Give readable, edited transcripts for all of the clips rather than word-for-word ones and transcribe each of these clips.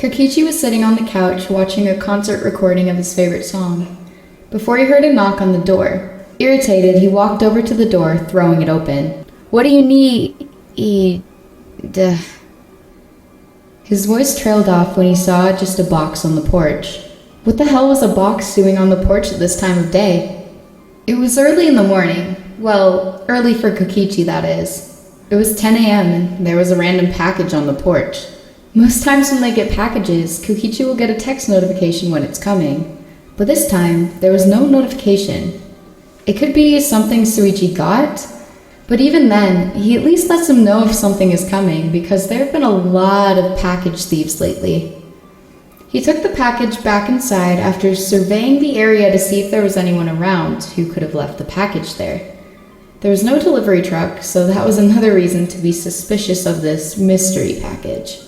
Kokichi was sitting on the couch watching a concert recording of his favorite song, before he heard a knock on the door. Irritated, he walked over to the door, throwing it open. "What do you need? His voice trailed off when he saw just a box on the porch. What the hell was a box doing on the porch at this time of day? It was early in the morning. Well, early for Kokichi, that is. It was 10 a.m. and there was a random package on the porch. Most times when they get packages, Kokichi will get a text notification when it's coming. But this time, there was no notification. It could be something Shuichi got, but even then, he at least lets him know if something is coming because there have been a lot of package thieves lately. He took the package back inside after surveying the area to see if there was anyone around who could have left the package there. There was no delivery truck, so that was another reason to be suspicious of this mystery package.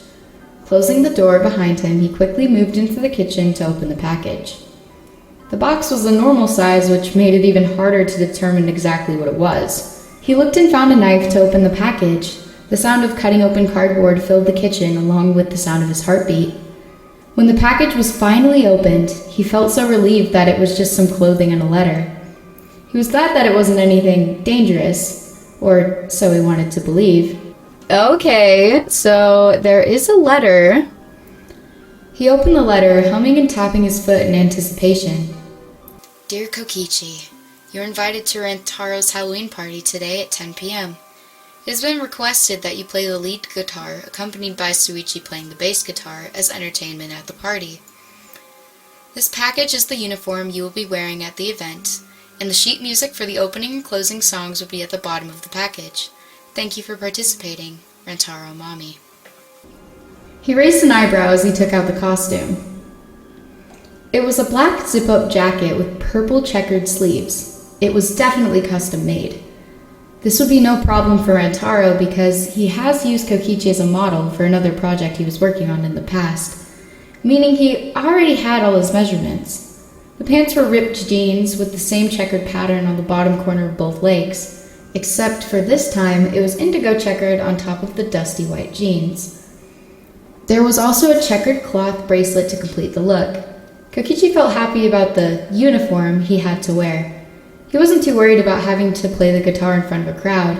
Closing the door behind him, he quickly moved into the kitchen to open the package. The box was a normal size, which made it even harder to determine exactly what it was. He looked and found a knife to open the package. The sound of cutting open cardboard filled the kitchen, along with the sound of his heartbeat. When the package was finally opened, he felt so relieved that it was just some clothing and a letter. He was glad that it wasn't anything dangerous, or so he wanted to believe. Okay, so there is a letter. He opened the letter, humming and tapping his foot in anticipation. Dear Kokichi, you're invited to Rantaro's Halloween party today at 10 p.m. It has been requested that you play the lead guitar, accompanied by Shuichi playing the bass guitar, as entertainment at the party. This package is the uniform you will be wearing at the event, and the sheet music for the opening and closing songs will be at the bottom of the package. Thank you for participating, Rantaro Amami. He raised an eyebrow as he took out the costume. It was a black zip-up jacket with purple checkered sleeves. It was definitely custom made. This would be no problem for Rantaro because he has used Kokichi as a model for another project he was working on in the past, meaning he already had all his measurements. The pants were ripped jeans with the same checkered pattern on the bottom corner of both legs, except for this time it was indigo checkered on top of the dusty white jeans. There was also a checkered cloth bracelet to complete the look. Kokichi felt happy about the uniform he had to wear. He wasn't too worried about having to play the guitar in front of a crowd.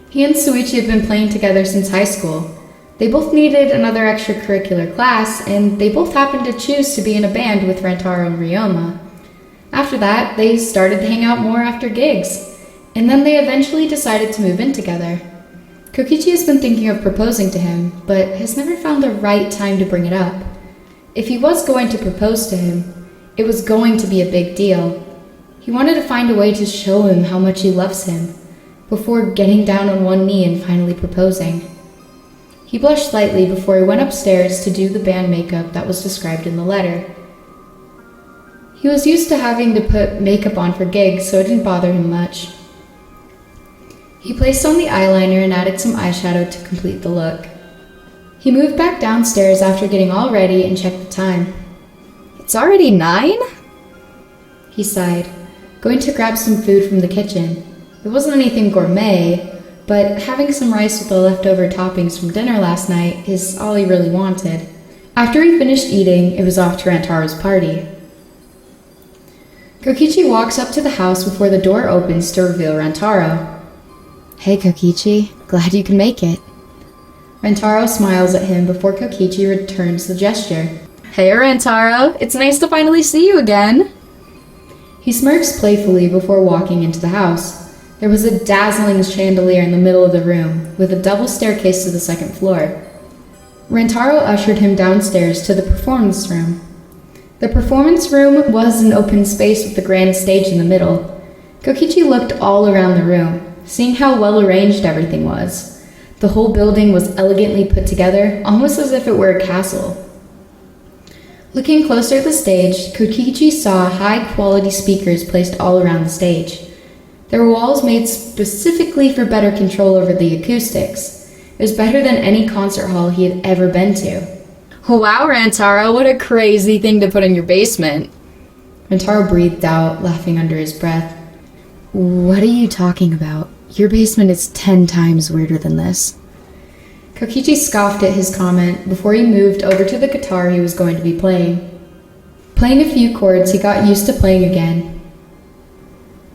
He and Shuichi had been playing together since high school. They both needed another extracurricular class, and they both happened to choose to be in a band with Rantaro and Ryoma. After that, they started to hang out more after gigs, and then they eventually decided to move in together. Kokichi has been thinking of proposing to him, but has never found the right time to bring it up. If he was going to propose to him, it was going to be a big deal. He wanted to find a way to show him how much he loves him, before getting down on one knee and finally proposing. He blushed slightly before he went upstairs to do the band makeup that was described in the letter. He was used to having to put makeup on for gigs, so it didn't bother him much. He placed on the eyeliner and added some eyeshadow to complete the look. He moved back downstairs after getting all ready and checked the time. "It's already 9?" He sighed, going to grab some food from the kitchen. It wasn't anything gourmet, but having some rice with the leftover toppings from dinner last night is all he really wanted. After he finished eating, it was off to Rantaro's party. Kokichi walks up to the house before the door opens to reveal Rantaro. "Hey Kokichi, glad you can make it." Rantaro smiles at him before Kokichi returns the gesture. "Hey Rantaro, it's nice to finally see you again." He smirks playfully before walking into the house. There was a dazzling chandelier in the middle of the room, with a double staircase to the second floor. Rantaro ushered him downstairs to the performance room. The performance room was an open space with the grand stage in the middle. Kokichi looked all around the room, seeing how well arranged everything was. The whole building was elegantly put together, almost as if it were a castle. Looking closer at the stage, Kokichi saw high-quality speakers placed all around the stage. There were walls made specifically for better control over the acoustics. It was better than any concert hall he had ever been to. "Wow, Rantaro, what a crazy thing to put in your basement." Rantaro breathed out, laughing under his breath. "What are you talking about? Your basement is 10 times weirder than this." Kokichi scoffed at his comment before he moved over to the guitar he was going to be playing. Playing a few chords, he got used to playing again.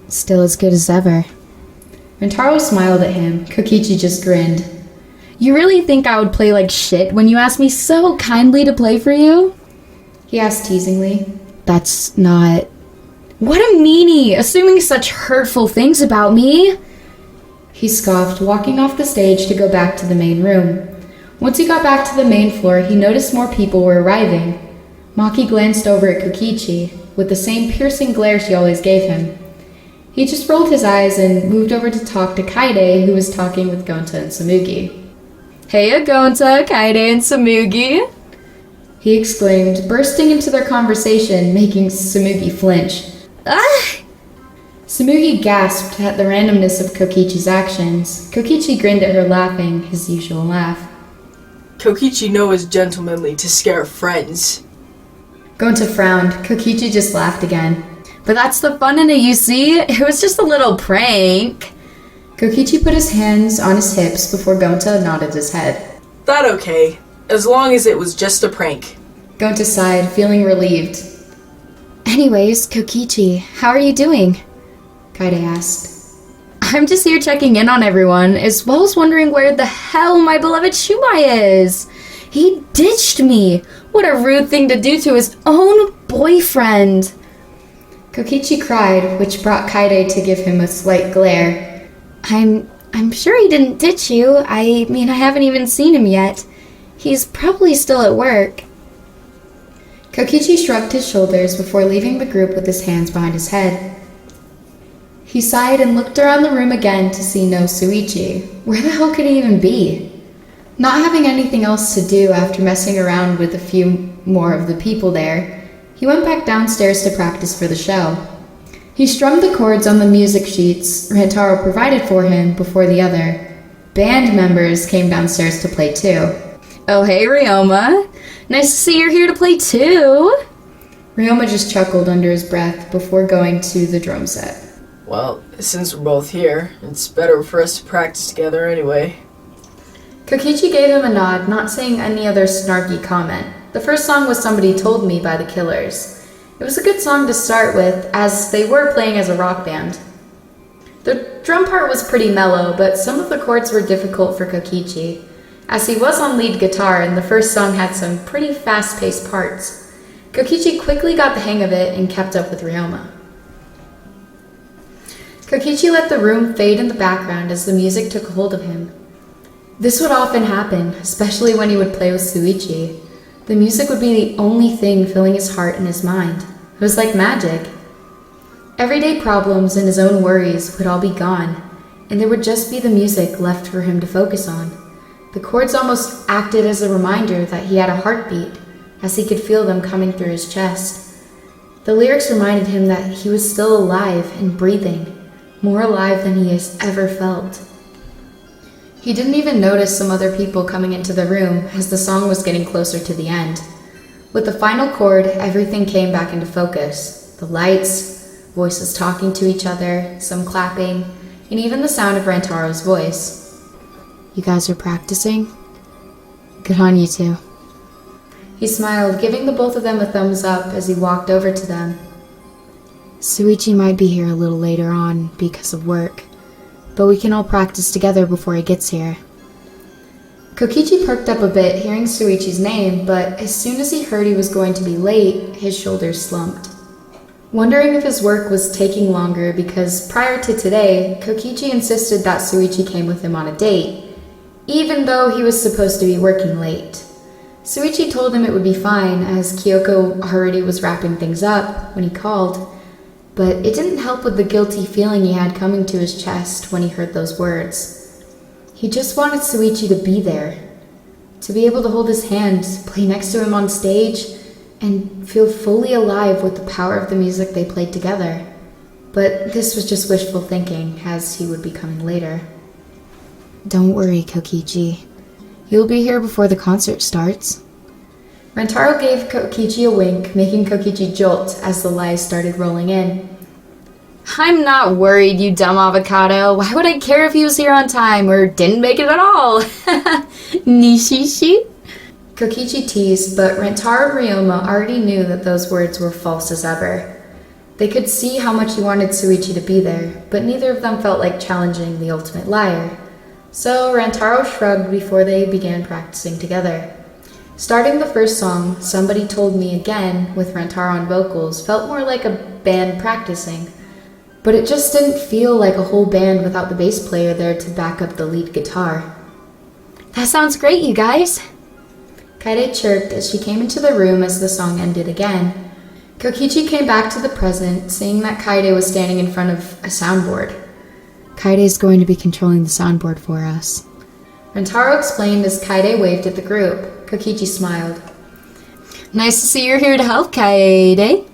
Still as good as ever. Rantaro smiled at him. Kokichi just grinned. You really think I would play like shit when you asked me so kindly to play for you? He asked teasingly. That's not... What a meanie, assuming such hurtful things about me. He scoffed, walking off the stage to go back to the main room. Once he got back to the main floor, he noticed more people were arriving. Maki glanced over at Kokichi, with the same piercing glare she always gave him. He just rolled his eyes and moved over to talk to Kaide, who was talking with Gonta and Samugi. Hey, Gonta, Kaide, and Samugi, he exclaimed, bursting into their conversation, making Samugi flinch. Ah! Samugi gasped at the randomness of Kokichi's actions. Kokichi grinned at her, laughing, his usual laugh. Kokichi knows gentlemanly to scare friends. Gonta frowned. Kokichi just laughed again. But that's the fun in it, you see? It was just a little prank. Kokichi put his hands on his hips before Gonta nodded his head. That okay, as long as it was just a prank. Gonta sighed, feeling relieved. Anyways, Kokichi, how are you doing? Kaide asked. I'm just here checking in on everyone, as well as wondering where the hell my beloved Shumai is. He ditched me. What a rude thing to do to his own boyfriend. Kokichi cried, which brought Kaide to give him a slight glare. I'm sure he didn't ditch you. I mean, I haven't even seen him yet. He's probably still at work. Kokichi shrugged his shoulders before leaving the group with his hands behind his head. He sighed and looked around the room again to see no Shuichi. Where the hell could he even be? Not having anything else to do after messing around with a few more of the people there, he went back downstairs to practice for the show. He strummed the chords on the music sheets Rantaro provided for him before the other band members came downstairs to play too. Oh hey Ryoma, nice to see you're here to play too. Ryoma just chuckled under his breath before going to the drum set. Well, since we're both here, it's better for us to practice together anyway. Kokichi gave him a nod, not saying any other snarky comment. The first song was Somebody Told Me by the Killers. It was a good song to start with, as they were playing as a rock band. The drum part was pretty mellow, but some of the chords were difficult for Kokichi, as he was on lead guitar and the first song had some pretty fast-paced parts. Kokichi quickly got the hang of it and kept up with Ryoma. Kokichi let the room fade in the background as the music took hold of him. This would often happen, especially when he would play with Shuichi. The music would be the only thing filling his heart and his mind. It was like magic. Everyday problems and his own worries would all be gone, and there would just be the music left for him to focus on. The chords almost acted as a reminder that he had a heartbeat, as he could feel them coming through his chest. The lyrics reminded him that he was still alive and breathing, more alive than he has ever felt. He didn't even notice some other people coming into the room as the song was getting closer to the end. With the final chord, everything came back into focus. The lights, voices talking to each other, some clapping, and even the sound of Rantaro's voice. You guys are practicing? Good on you two. He smiled, giving the both of them a thumbs up as he walked over to them. Shuichi might be here a little later on because of work, but we can all practice together before he gets here. Kokichi perked up a bit hearing Shuichi's name, but as soon as he heard he was going to be late, his shoulders slumped. Wondering if his work was taking longer because prior to today, Kokichi insisted that Shuichi came with him on a date, even though he was supposed to be working late. Shuichi told him it would be fine as Kyoko already was wrapping things up when he called, but it didn't help with the guilty feeling he had coming to his chest when he heard those words. He just wanted Shuichi to be there, to be able to hold his hand, play next to him on stage, and feel fully alive with the power of the music they played together. But this was just wishful thinking, as he would be coming later. Don't worry, Kokichi. You'll be here before the concert starts. Rantaro gave Kokichi a wink, making Kokichi jolt as the lies started rolling in. I'm not worried, you dumb avocado. Why would I care if he was here on time or didn't make it at all? Nishishi? Kokichi teased, but Rantaro and Ryoma already knew that those words were false as ever. They could see how much he wanted Shuichi to be there, but neither of them felt like challenging the ultimate liar. So Rantaro shrugged before they began practicing together. Starting the first song, Somebody Told Me Again, with Rantaro on vocals, felt more like a band practicing. But it just didn't feel like a whole band without the bass player there to back up the lead guitar. That sounds great, you guys. Kaede chirped as she came into the room as the song ended again. Kokichi came back to the present, seeing that Kaede was standing in front of a soundboard. Kaide's going to be controlling the soundboard for us. Rantaro explained as Kaede waved at the group. Kokichi smiled. Nice to see you're here to help, Kaede.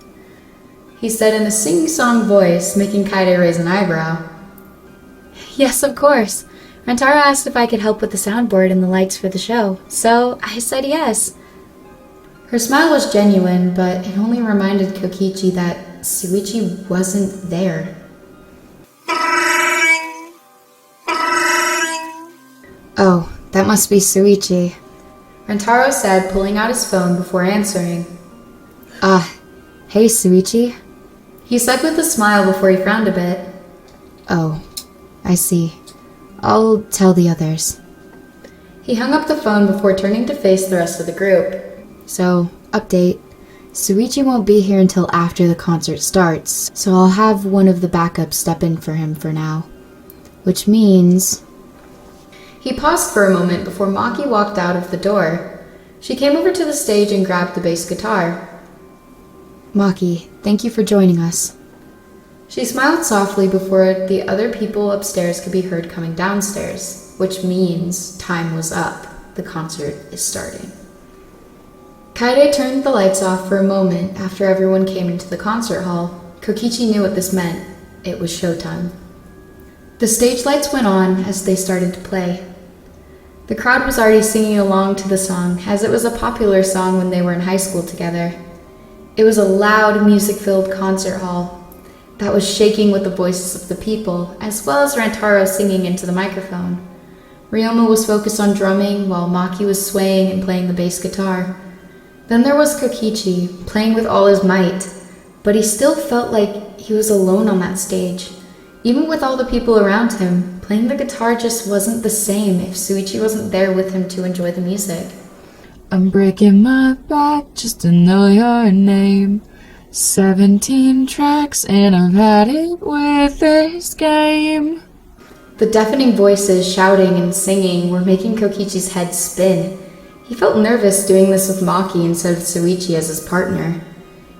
He said in a sing-song voice, making Kaede raise an eyebrow. Yes, of course. Rantaro asked if I could help with the soundboard and the lights for the show, so I said yes. Her smile was genuine, but it only reminded Kokichi that Shuichi wasn't there. Oh, that must be Shuichi. Rantaro said, pulling out his phone before answering. Hey Shuichi. He said with a smile before he frowned a bit. Oh, I see. I'll tell the others. He hung up the phone before turning to face the rest of the group. So, update. Shuichi won't be here until after the concert starts, so I'll have one of the backups step in for him for now. Which means... He paused for a moment before Maki walked out of the door. She came over to the stage and grabbed the bass guitar. Maki, thank you for joining us. She smiled softly before the other people upstairs could be heard coming downstairs, which means time was up. The concert is starting. Kaede turned the lights off for a moment after everyone came into the concert hall. Kokichi knew what this meant. It was showtime. The stage lights went on as they started to play. The crowd was already singing along to the song, as it was a popular song when they were in high school together. It was a loud, music-filled concert hall that was shaking with the voices of the people, as well as Rantaro singing into the microphone. Ryoma was focused on drumming, while Maki was swaying and playing the bass guitar. Then there was Kokichi, playing with all his might, but he still felt like he was alone on that stage. Even with all the people around him, playing the guitar just wasn't the same if Shuichi wasn't there with him to enjoy the music. I'm breaking my back just to know your name. 17 tracks and I've had it with this game. The deafening voices shouting and singing were making Kokichi's head spin. He felt nervous doing this with Maki instead of Shuichi as his partner.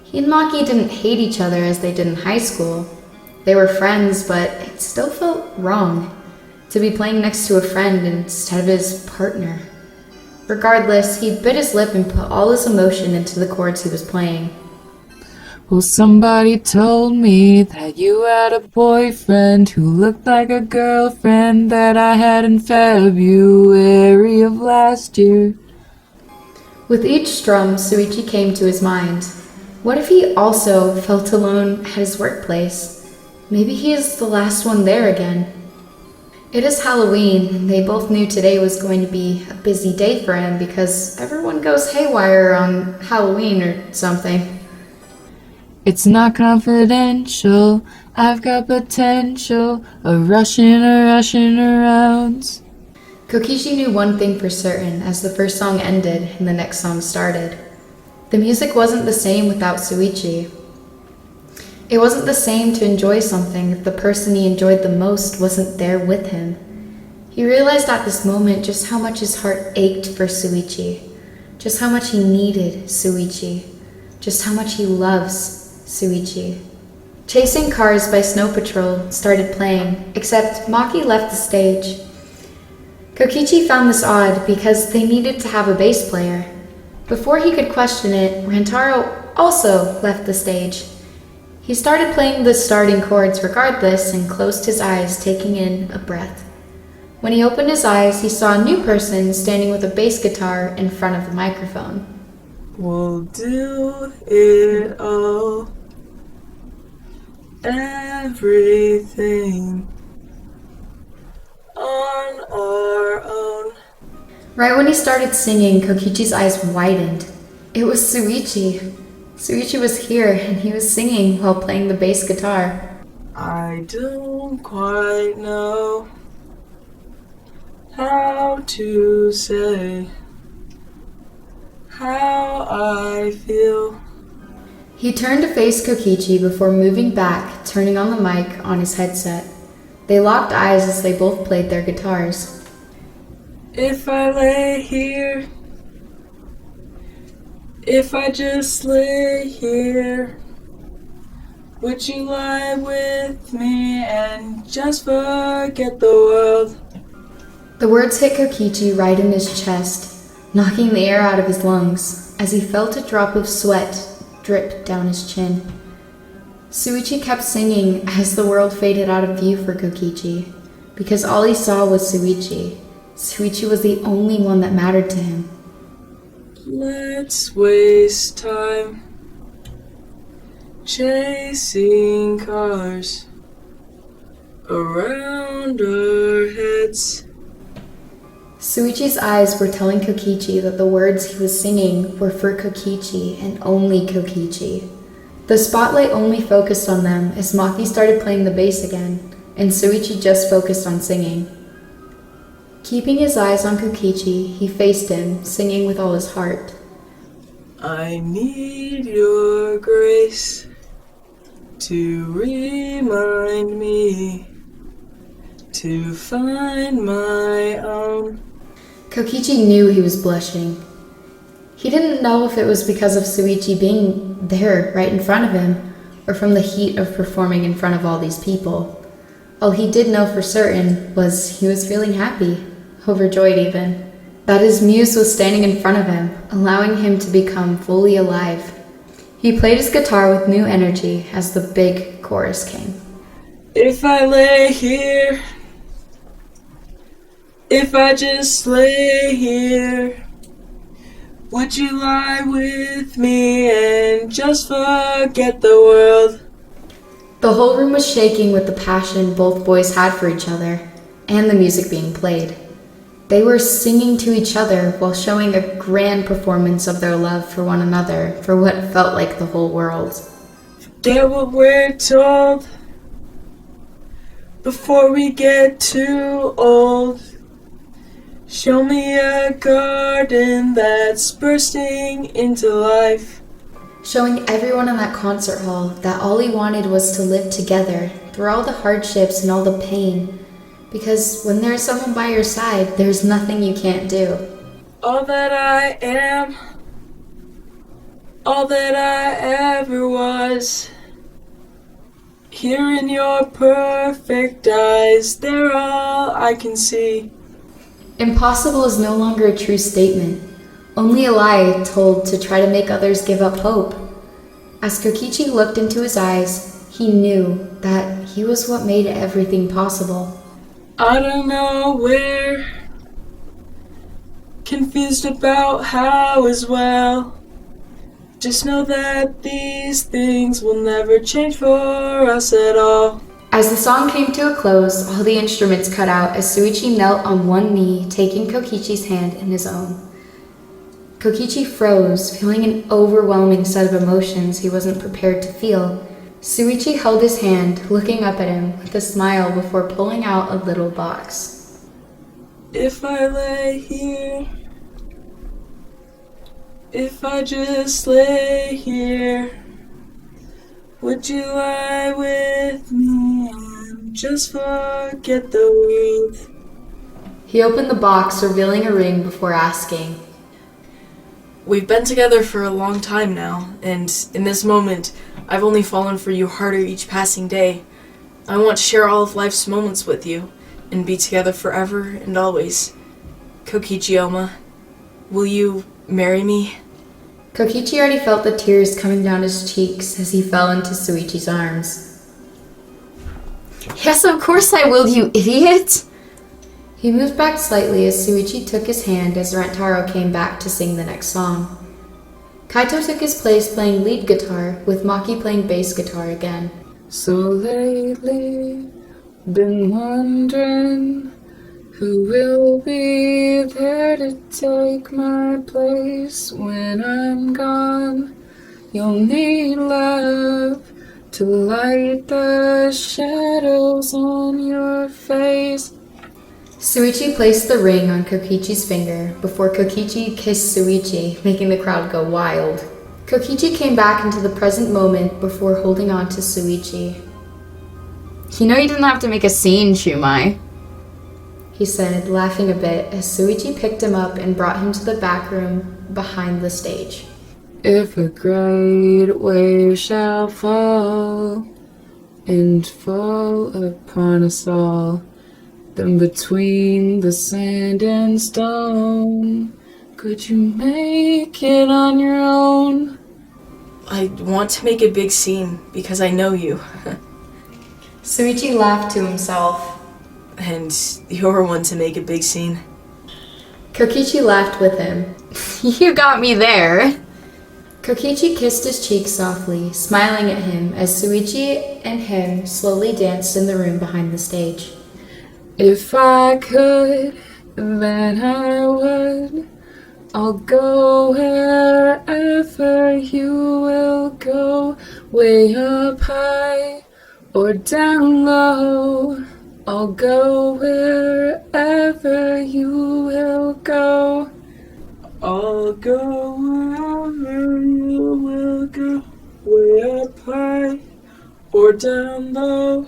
He and Maki didn't hate each other as they did in high school. They were friends, but it still felt wrong to be playing next to a friend instead of his partner. Regardless, he bit his lip and put all his emotion into the chords he was playing. Well, somebody told me that you had a boyfriend who looked like a girlfriend that I had in February of last year. With each strum, Shuichi came to his mind. What if he also felt alone at his workplace? Maybe he is the last one there again. It is Halloween, and they both knew today was going to be a busy day for him because everyone goes haywire on Halloween or something. It's not confidential, I've got potential, a rushing around. Kokichi knew one thing for certain as the first song ended and the next song started. The music wasn't the same without Shuichi. It wasn't the same to enjoy something if the person he enjoyed the most wasn't there with him. He realized at this moment just how much his heart ached for Shuichi, just how much he needed Shuichi, just how much he loves Shuichi. Chasing Cars by Snow Patrol started playing, except Maki left the stage. Kokichi found this odd because they needed to have a bass player. Before he could question it, Rantaro also left the stage. He started playing the starting chords regardless and closed his eyes, taking in a breath. When he opened his eyes, he saw a new person standing with a bass guitar in front of the microphone. We'll do it all everything on our own. Right when he started singing, Kokichi's eyes widened. It was Shuichi. Shuichi was here, and he was singing while playing the bass guitar. I don't quite know how to say how I feel. He turned to face Kokichi before moving back, turning on the mic on his headset. They locked eyes as they both played their guitars. If I lay here, if I just lay here, would you lie with me and just forget the world? The words hit Kokichi right in his chest, knocking the air out of his lungs as he felt a drop of sweat drip down his chin. Shuichi kept singing as the world faded out of view for Kokichi, because all he saw was Shuichi. Shuichi was the only one that mattered to him. Let's waste time chasing cars around our heads. Shuichi's eyes were telling Kokichi that the words he was singing were for Kokichi and only Kokichi. The spotlight only focused on them as Maki started playing the bass again, and Shuichi just focused on singing. Keeping his eyes on Kokichi, he faced him, singing with all his heart. I need your grace to remind me to find my own. Kokichi knew he was blushing. He didn't know if it was because of Shuichi being there right in front of him, or from the heat of performing in front of all these people. All he did know for certain was he was feeling happy, overjoyed even, that his muse was standing in front of him, allowing him to become fully alive. He played his guitar with new energy as the big chorus came. If I lay here, if I just lay here, would you lie with me and just forget the world? The whole room was shaking with the passion both boys had for each other, and the music being played. They were singing to each other while showing a grand performance of their love for one another for what felt like the whole world. Forget what we're told before we get too old. Show me a garden that's bursting into life. Showing everyone in that concert hall that all he wanted was to live together through all the hardships and all the pain. Because when there's someone by your side, there's nothing you can't do. All that I am, all that I ever was, here in your perfect eyes, they're all I can see. Impossible is no longer a true statement, only a lie told to try to make others give up hope. As Kokichi looked into his eyes, he knew that he was what made everything possible. I don't know where, confused about how as well. Just know that these things will never change for us at all. As the song came to a close, all the instruments cut out as Shuichi knelt on one knee, taking Kokichi's hand in his own. Kokichi froze, feeling an overwhelming set of emotions he wasn't prepared to feel. Shuichi held his hand, looking up at him with a smile before pulling out a little box. If I lay here, if I just lay here, would you lie with me and just forget the world? He opened the box, revealing a ring before asking, We've been together for a long time now, and in this moment, I've only fallen for you harder each passing day. I want to share all of life's moments with you, and be together forever and always. Kokichi Oma, will you marry me? Kokichi already felt the tears coming down his cheeks as he fell into Shuichi's arms. Yes, of course I will, you idiot! He moved back slightly as Shuichi took his hand as Rantaro came back to sing the next song. Kaito took his place playing lead guitar, with Maki playing bass guitar again. So lately, been wondering who will be there to take my place when I'm gone. You'll need love to light the shadows on your face. Shuichi placed the ring on Kokichi's finger before Kokichi kissed Shuichi, making the crowd go wild. Kokichi came back into the present moment before holding on to Shuichi. You know you didn't have to make a scene, Shumai. He said, laughing a bit as Shuichi picked him up and brought him to the back room behind the stage. If a great wave shall fall and fall upon us all, then between the sand and stone, could you make it on your own? I want to make a big scene because I know you. Shuichi laughed to himself. And you're one to make a big scene. Kokichi laughed with him. You got me there. Kokichi kissed his cheek softly, smiling at him as Shuichi and him slowly danced in the room behind the stage. If I could, then I would. I'll go wherever you will go, way up high or down low. I'll go wherever you will go. I'll go wherever you will go, way up high or down low.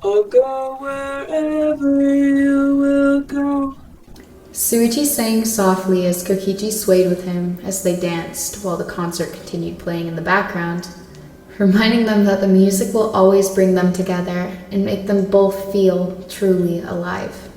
I'll go wherever you will go. Shuichi sang softly as Kokichi swayed with him as they danced while the concert continued playing in the background, reminding them that the music will always bring them together and make them both feel truly alive.